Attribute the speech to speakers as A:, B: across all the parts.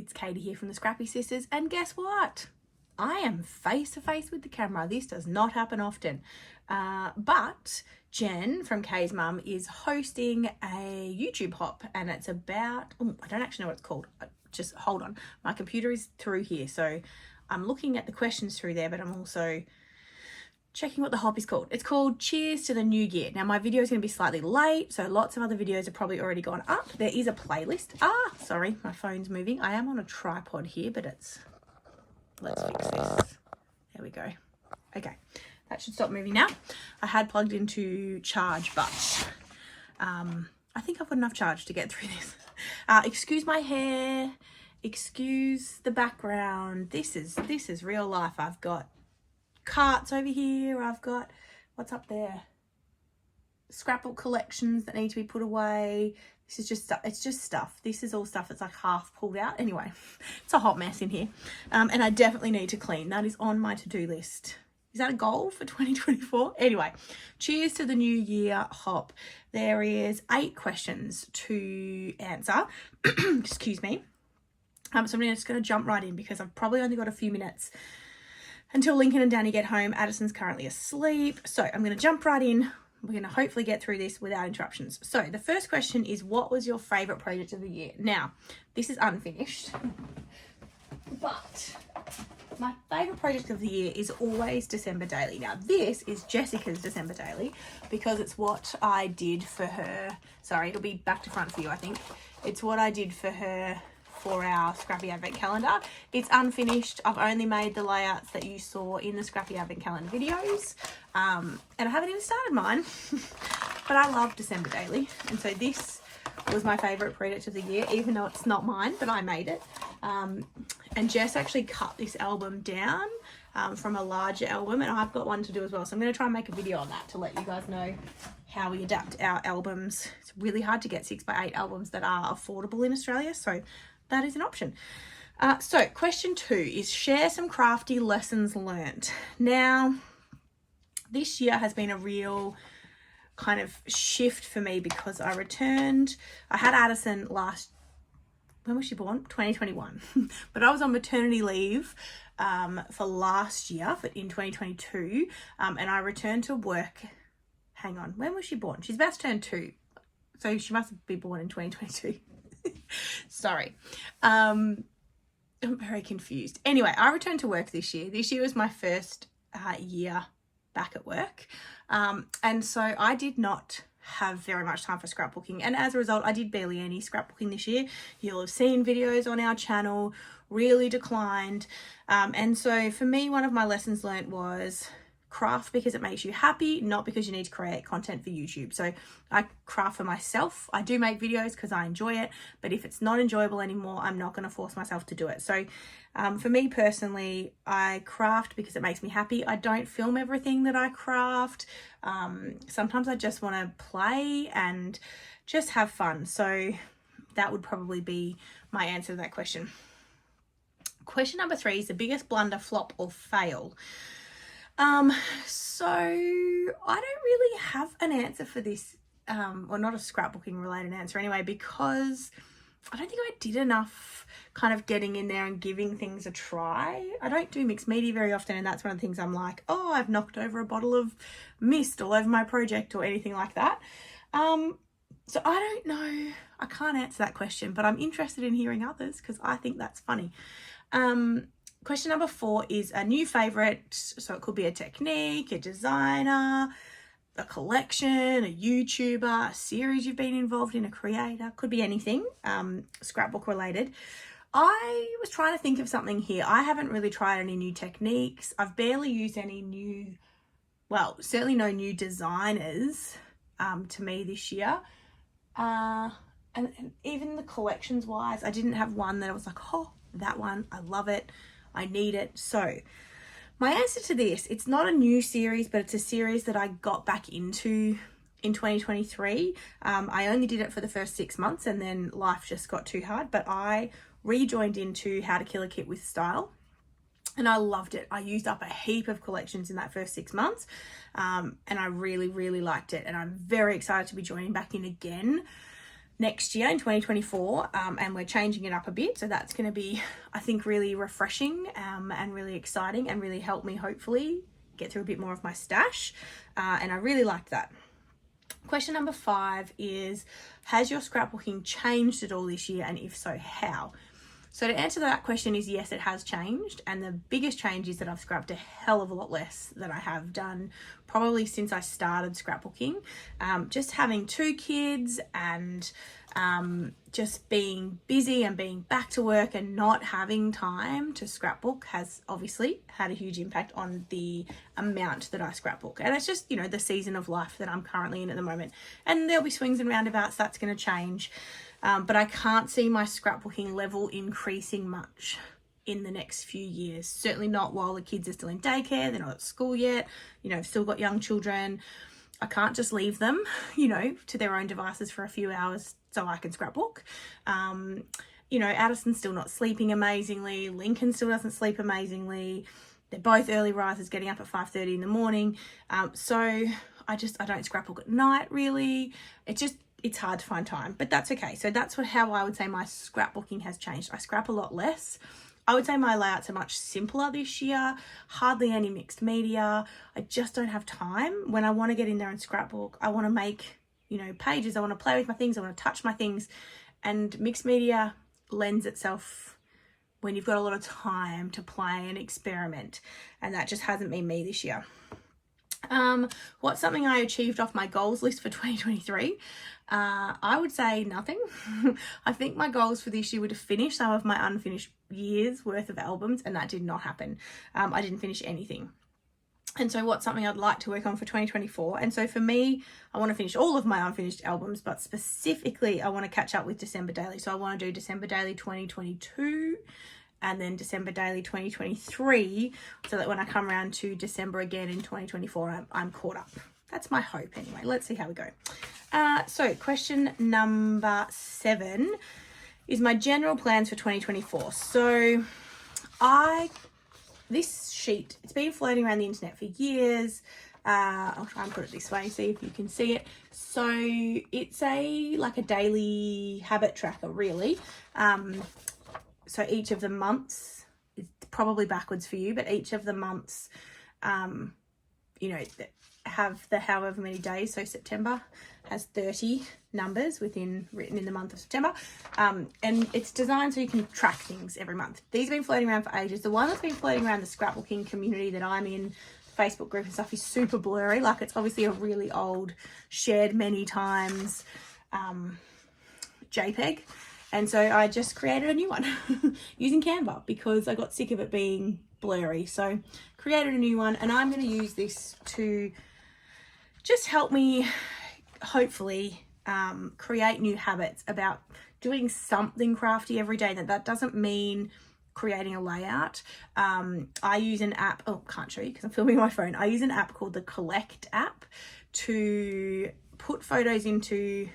A: it's Katie here from the Scrappy Sisters, and guess what? I am face to face with the camera. This does not happen often. But Jen from Kay's mum is hosting a YouTube hop, and it's about, I don't actually know what it's called. Just hold on. My computer is through here, so I'm looking at the questions through there, but I'm also checking what the hop is called. It's called Cheers to the New Year. Now, my video is going to be slightly late, so lots of other videos have probably already gone up. There is a playlist. Sorry, my phone's moving. I am on a tripod here, but let's fix this. There we go. Okay, that should stop moving now. I had plugged into charge, but I think I've got enough charge to get through this. Excuse my hair. Excuse the background. This is real life. I've got carts over here. I've got, what's up there? Scrapbook collections that need to be put away. This is just stuff. It's just stuff. This is all stuff that's like half pulled out. Anyway, it's a hot mess in here. And I definitely need to clean. That is on my to-do list. Is that a goal for 2024? Anyway, cheers to the new year hop. There is 8 questions to answer. Excuse me. So I'm just going to jump right in because I've probably only got a few minutes until Lincoln and Danny get home. Addison's currently asleep. So I'm going to jump right in. We're going to hopefully get through this without interruptions. So the first question is, what was your favourite project of the year? Now, this is unfinished, but my favourite project of the year is always December Daily. Now, this is Jessica's December Daily because it's what I did for her. Sorry, it'll be back to front for you, I think. It's what I did for her for our Scrappy Advent Calendar. It's unfinished. I've only made the layouts that you saw in the Scrappy Advent Calendar videos. And I haven't even started mine. But I love December Daily. And so this was my favourite project of the year, even though it's not mine, but I made it. And Jess actually cut this album down from a larger album, and I've got one to do as well. So I'm going to try and make a video on that to let you guys know how we adapt our albums. It's really hard to get 6x8 albums that are affordable in Australia, so that is an option. So question 2 is share some crafty lessons learnt. Now, this year has been a real kind of shift for me because I had Addison when was she born? 2021. But I was on maternity leave for last year, in 2022. And I returned to work. Hang on, when was she born? She's about to turn 2. So she must be born in 2022. Sorry. I'm very confused. Anyway, I returned to work this year. This year was my first year back at work. And so I did not have very much time for scrapbooking, and as a result I did barely any scrapbooking this year. You'll have seen videos on our channel really declined, and so for me, one of my lessons learned was craft because it makes you happy, not because you need to create content for YouTube. So I craft for myself. I do make videos because I enjoy it, but if it's not enjoyable anymore, I'm not going to force myself to do it. So for me personally, I craft because it makes me happy. I don't film everything that I craft. Sometimes I just want to play and just have fun. So that would probably be my answer to that question. Question number 3 is the biggest blunder, flop or fail. So I don't really have an answer for this, or not a scrapbooking related answer anyway, because I don't think I did enough kind of getting in there and giving things a try. I don't do mixed media very often, and that's one of the things I'm like, oh, I've knocked over a bottle of mist all over my project or anything like that. So I don't know. I can't answer that question, but I'm interested in hearing others because I think that's funny. Question number 4 is a new favourite. So it could be a technique, a designer, a collection, a YouTuber, a series you've been involved in, a creator, could be anything, scrapbook related. I was trying to think of something here. I haven't really tried any new techniques. I've barely used any certainly no new designers to me this year. And even the collections wise, I didn't have one that I was like, oh, that one, I love it, I need it. So my answer to this, it's not a new series, but it's a series that I got back into in 2023. I only did it for the first 6 months and then life just got too hard, but I rejoined into How to Kill a Kit with Style and I loved it. I used up a heap of collections in that first 6 months and I really, really liked it, and I'm very excited to be joining back in again. next year in 2024, and we're changing it up a bit. So that's going to be, I think, really refreshing and really exciting and really help me hopefully get through a bit more of my stash. And I really liked that. Question number 5 is, has your scrapbooking changed at all this year? And if so, how? So to answer that question is yes, it has changed. And the biggest change is that I've scrapped a hell of a lot less than I have done probably since I started scrapbooking. Just having 2 kids and just being busy and being back to work and not having time to scrapbook has obviously had a huge impact on the amount that I scrapbook. And it's just, you know, the season of life that I'm currently in at the moment. And there'll be swings and roundabouts, that's going to change. But I can't see my scrapbooking level increasing much in the next few years. Certainly not while the kids are still in daycare, they're not at school yet, you know, I've still got young children. I can't just leave them, you know, to their own devices for a few hours so I can scrapbook. You know, Addison's still not sleeping amazingly. Lincoln still doesn't sleep amazingly. They're both early risers, getting up at 5:30 in the morning. So I don't scrapbook at night really. It's hard to find time, but that's okay. So that's how I would say my scrapbooking has changed. I scrap a lot less. I would say my layouts are much simpler this year, hardly any mixed media. I just don't have time. When I want to get in there and scrapbook, I want to make, you know, pages. I want to play with my things. I want to touch my things. And mixed media lends itself when you've got a lot of time to play and experiment. And that just hasn't been me this year. What's something I achieved off my goals list for 2023? I would say nothing. I think my goals for this year were to finish some of my unfinished years worth of albums, and that did not happen. I didn't finish anything. And so what's something I'd like to work on for 2024? And so for me, I want to finish all of my unfinished albums, but specifically I want to catch up with December Daily. So I want to do December Daily 2022 and then December Daily 2023, so that when I come around to December again in 2024, I'm caught up. That's my hope anyway. Let's see how we go. So question number 7 is my general plans for 2024. So this sheet, it's been floating around the internet for years. I'll try and put it this way, see if you can see it. So it's like a daily habit tracker really. So each of the months, it's probably backwards for you, but each of the months, you know, have the however many days. So September has 30 numbers written in the month of September. And it's designed so you can track things every month. These have been floating around for ages. The one that's been floating around the scrapbooking community that I'm in, Facebook group and stuff, is super blurry. Like, it's obviously a really old, shared many times JPEG. And so I just created a new one using Canva because I got sick of it being blurry. So created a new one, and I'm going to use this to just help me hopefully create new habits about doing something crafty every day. That doesn't mean creating a layout. I use an app, can't show you because I'm filming on my phone. I use an app called the Collect app to put photos into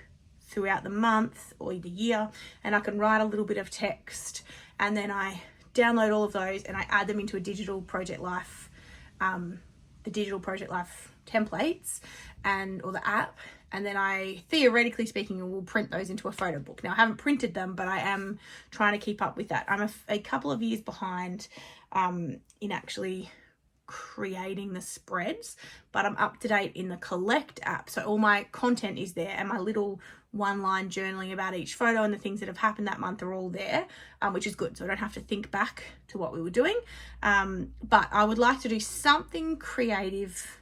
A: throughout the month or the year, and I can write a little bit of text, and then I download all of those and I add them into a digital Project Life, the digital Project Life templates or the app, and then I, theoretically speaking, will print those into a photo book. Now, I haven't printed them, but I am trying to keep up with that. I'm a couple of years behind in actually creating the spreads, but I'm up to date in the Collect app. So all my content is there, and my little one-line journaling about each photo and the things that have happened that month are all there, which is good. So I don't have to think back to what we were doing. But I would like to do something creative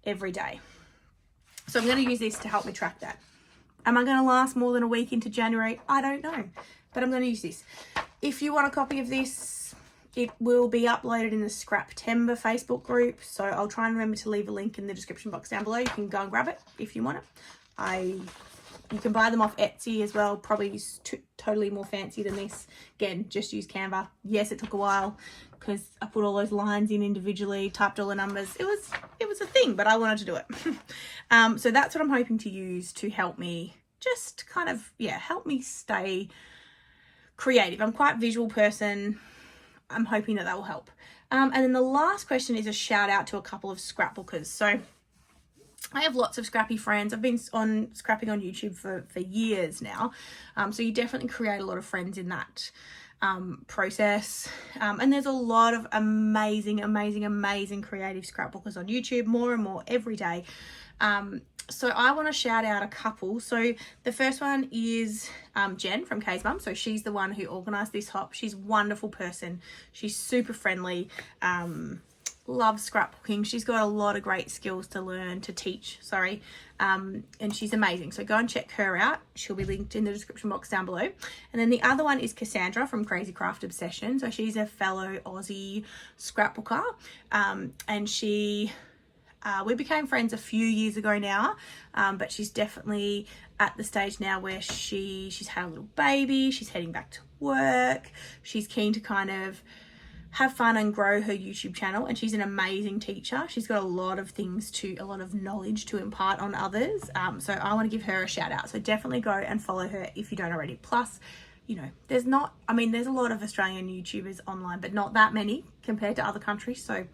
A: every day. So I'm going to use this to help me track that. Am I going to last more than a week into January? I don't know, but I'm going to use this. If you want a copy of this, it will be uploaded in the Scraptember Facebook group. So I'll try and remember to leave a link in the description box down below. You can go and grab it if you want it. You can buy them off Etsy as well. Probably totally more fancy than this. Again, just use Canva. Yes, it took a while because I put all those lines in individually, typed all the numbers. It was a thing, but I wanted to do it. So that's what I'm hoping to use to help me just kind of, help me stay creative. I'm quite a visual person. I'm hoping that will help. And then the last question is a shout out to a couple of scrapbookers. So I have lots of Scrappy friends. I've been on scrapping on YouTube for years now. So you definitely create a lot of friends in that process. And there's a lot of amazing creative scrapbookers on YouTube, more and more every day. So I want to shout out a couple. So the first one is Jen from Kay's Mum. So she's the one who organised this hop. She's a wonderful person. She's super friendly. Loves scrapbooking. She's got a lot of great skills to teach, and she's amazing. So go and check her out. She'll be linked in the description box down below. And then the other one is Cassandra from Crazy Craft Obsession. So she's a fellow Aussie scrapbooker, and we became friends a few years ago now, but she's definitely at the stage now where she's had a little baby, she's heading back to work, she's keen to kind of have fun and grow her YouTube channel, and she's an amazing teacher. She's got a lot of knowledge to impart on others. So I want to give her a shout out. So definitely go and follow her if you don't already. Plus, there's a lot of Australian YouTubers online, but not that many compared to other countries. So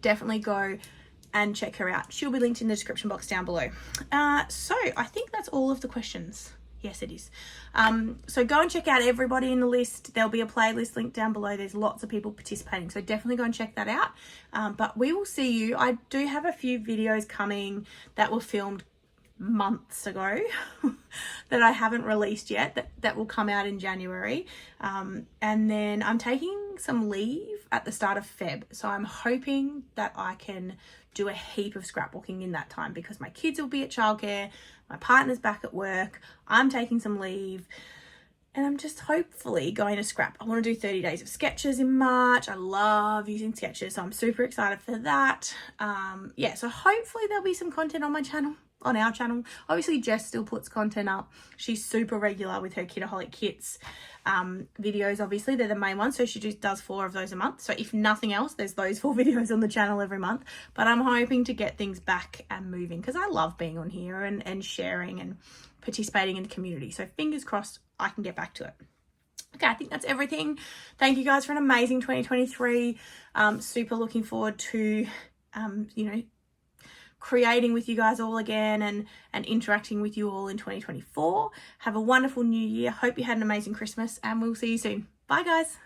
A: definitely go and check her out. She'll be linked in the description box down below. So I think that's all of the questions. Yes, it is. So go and check out everybody in the list. There'll be a playlist link down below. There's lots of people participating, so definitely go and check that out. But we will see you. I do have a few videos coming that were filmed months ago that I haven't released yet, that will come out in January. And then I'm taking some leave at the start of Feb. So I'm hoping that I can do a heap of scrapbooking in that time, because my kids will be at childcare, my partner's back at work, I'm taking some leave, and I'm just hopefully going to scrap. I want to do 30 days of sketches in March. I love using sketches, so I'm super excited for that. So hopefully there'll be some content on my channel, on our channel. Obviously Jess still puts content up. She's super regular with her Kidaholic Kits videos. Obviously they're the main ones, so she just does 4 of those a month. So if nothing else, there's those 4 videos on the channel every month. But I'm hoping to get things back and moving, because I love being on here and sharing and participating in the community. So fingers crossed I can get back to it. Okay, I think that's everything. Thank you guys for an amazing 2023. Super looking forward to creating with you guys all again and interacting with you all in 2024. Have a wonderful new year. Hope you had an amazing Christmas, and we'll see you soon. Bye guys.